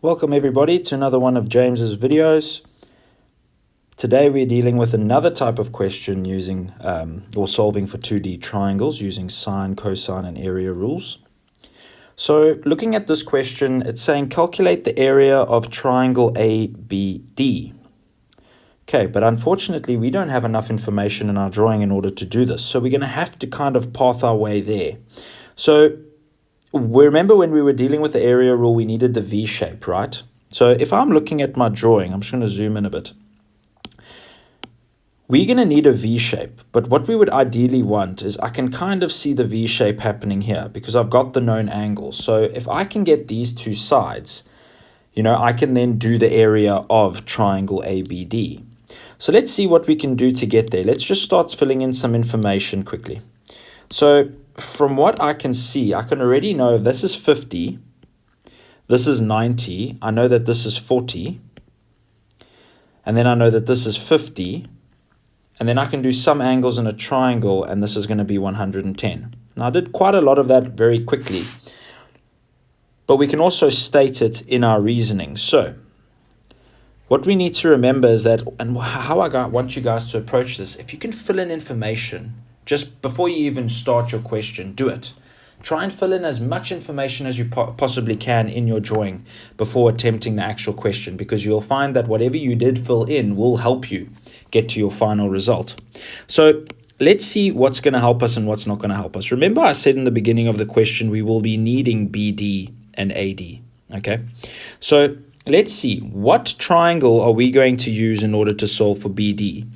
Welcome everybody to another one of James's videos. Today we're dealing with another type of question using or solving for 2D triangles using sine, cosine and area rules. So looking at this question, it's saying calculate the area of triangle ABD. Okay, but unfortunately we don't have enough information in our drawing in order to do this. So we're going to have to kind of path our way there. So remember when we were dealing with the area rule, we needed the V shape, right? So if I'm looking at my drawing, I'm just going to zoom in a bit. We're going to need a V shape, but what we would ideally want is I can kind of see the V shape happening here because I've got the known angles. So if I can get these two sides, I can then do the area of triangle ABD. So let's see what we can do to get there. Let's just start filling in some information quickly. So from what I can see, I can already know this is 50, this is 90, I know that this is 40, and then I know that this is 50, and then I can do some angles in a triangle, and this is going to be 110. Now I did quite a lot of that very quickly, but we can also state it in our reasoning. So what we need to remember is that, and how I want you guys to approach this, if you can fill in information just before you even start your question, do it. Try and fill in as much information as you possibly can in your drawing before attempting the actual question, because you'll find that whatever you did fill in will help you get to your final result. So let's see what's going to help us and what's not going to help us. Remember I said in the beginning of the question we will be needing BD and AD. Okay, so let's see, what triangle are we going to use in order to solve for BD?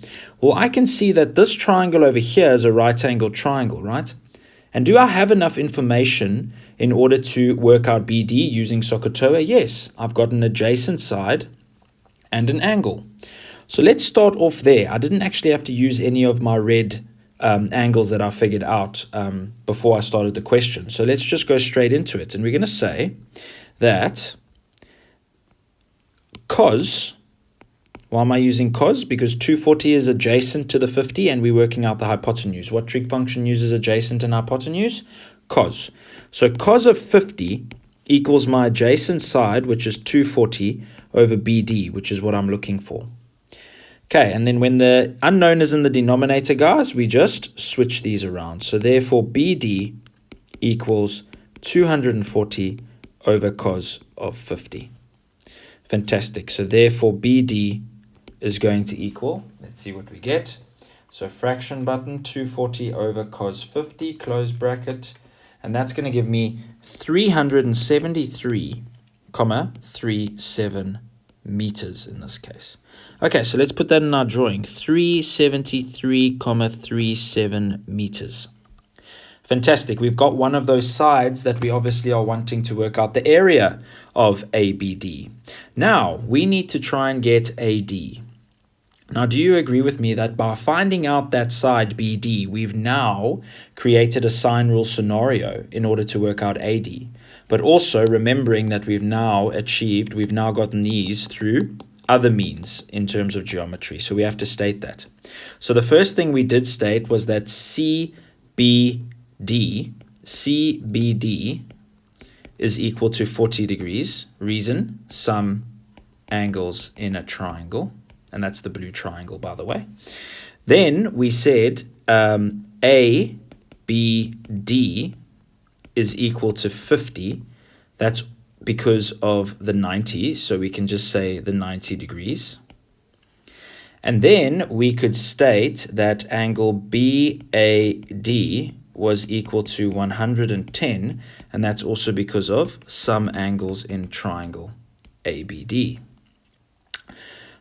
Well, I can see that this triangle over here is a right-angled triangle, right? And do I have enough information in order to work out BD using SOHCAHTOA? Yes, I've got an adjacent side and an angle. So let's start off there. I didn't actually have to use any of my red angles that I figured out before I started the question. So let's just go straight into it. And we're going to say that cos, why am I using cos? Because 240 is adjacent to the 50 and we're working out the hypotenuse. What trig function uses adjacent and hypotenuse? Cos. So cos of 50 equals my adjacent side, which is 240, over BD, which is what I'm looking for. Okay, and then when the unknown is in the denominator, guys, we just switch these around. So therefore BD equals 240 over cos of 50. Fantastic. So therefore BD is going to equal, let's see what we get. So fraction button, 240 over cos 50, close bracket, and that's going to give me 373,37 meters in this case. Okay, so let's put that in our drawing, 373,37 meters. Fantastic. We've got one of those sides that we obviously are wanting to work out the area of ABD. Now, we need to try and get AD. Now, do you agree with me that by finding out that side BD, we've now created a sine rule scenario in order to work out AD? But also remembering that we've now gotten these through other means in terms of geometry. So we have to state that. So the first thing we did state was that CBD is equal to 40 degrees. Reason, some angles in a triangle. And that's the blue triangle, by the way. Then we said ABD is equal to 50. That's because of the 90. So we can just say the 90 degrees. And then we could state that angle BAD was equal to 110, and that's also because of some angles in triangle ABD.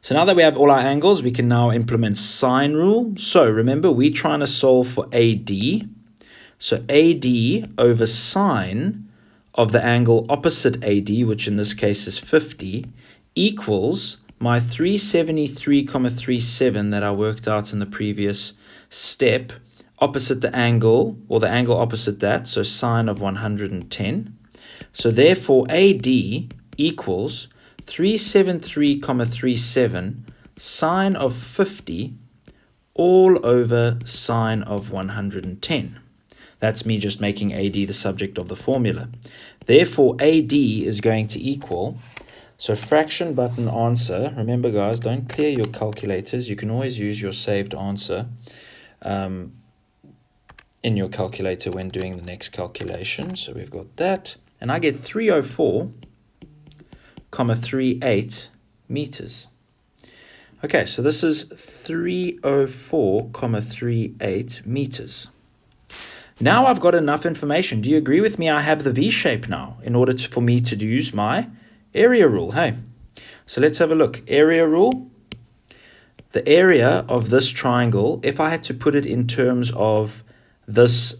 So now that we have all our angles, we can now implement sine rule. So remember, we're trying to solve for AD. So AD over sine of the angle opposite AD, which in this case is 50, equals my 373,37 that I worked out in the previous step, opposite the angle, or the angle opposite that, so sine of 110. So therefore AD equals 373,37 sine of 50 all over sine of 110. That's me just making AD the subject of the formula. Therefore, AD is going to equal So fraction button answer. Remember, guys, don't clear your calculators. You can always use your saved answer in your calculator when doing the next calculation. So we've got that. And I get 304,38 meters. Okay, so this is 304,38 meters. Now I've got enough information. Do you agree with me? I have the V shape now in order for me to use my area rule. Hey, so let's have a look. Area rule. The area of this triangle, if I had to put it in terms of this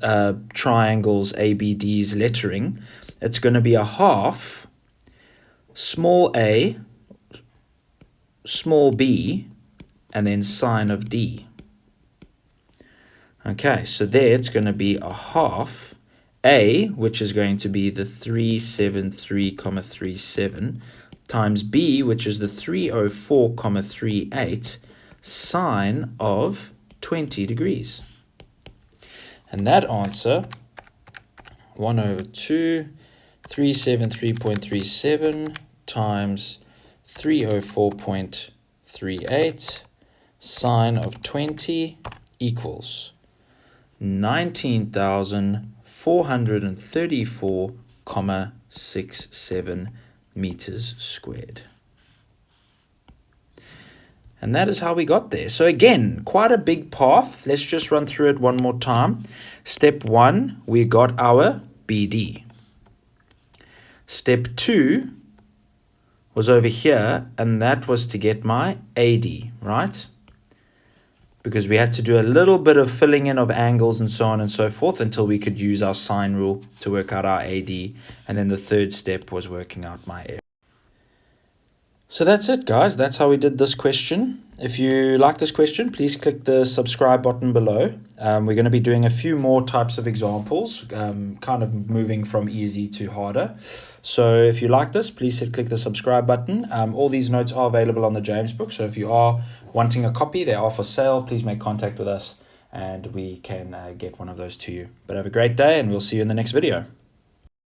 triangle's ABD's lettering, it's going to be a half small a, small b, and then sine of d. Okay, so there it's going to be a half a, which is going to be the 373,37, times b, which is the 304,38, sine of 20 degrees. And that answer, 1 over 2, 373.37 times 304.38 sine of 20 equals 19,434,67 meters squared. And that is how we got there. So again, quite a big path. Let's just run through it one more time. Step 1, we got our BD. Step 2 was over here, and that was to get my AD, right? Because we had to do a little bit of filling in of angles and so on and so forth until we could use our sine rule to work out our AD. And then the third step was working out my area. So that's it, guys. That's how we did this question. If you like this question, please click the subscribe button below. We're going to be doing a few more types of examples, kind of moving from easy to harder. So if you like this, please click the subscribe button. All these notes are available on the James book. So if you are wanting a copy, they are for sale. Please make contact with us and we can get one of those to you. But have a great day and we'll see you in the next video.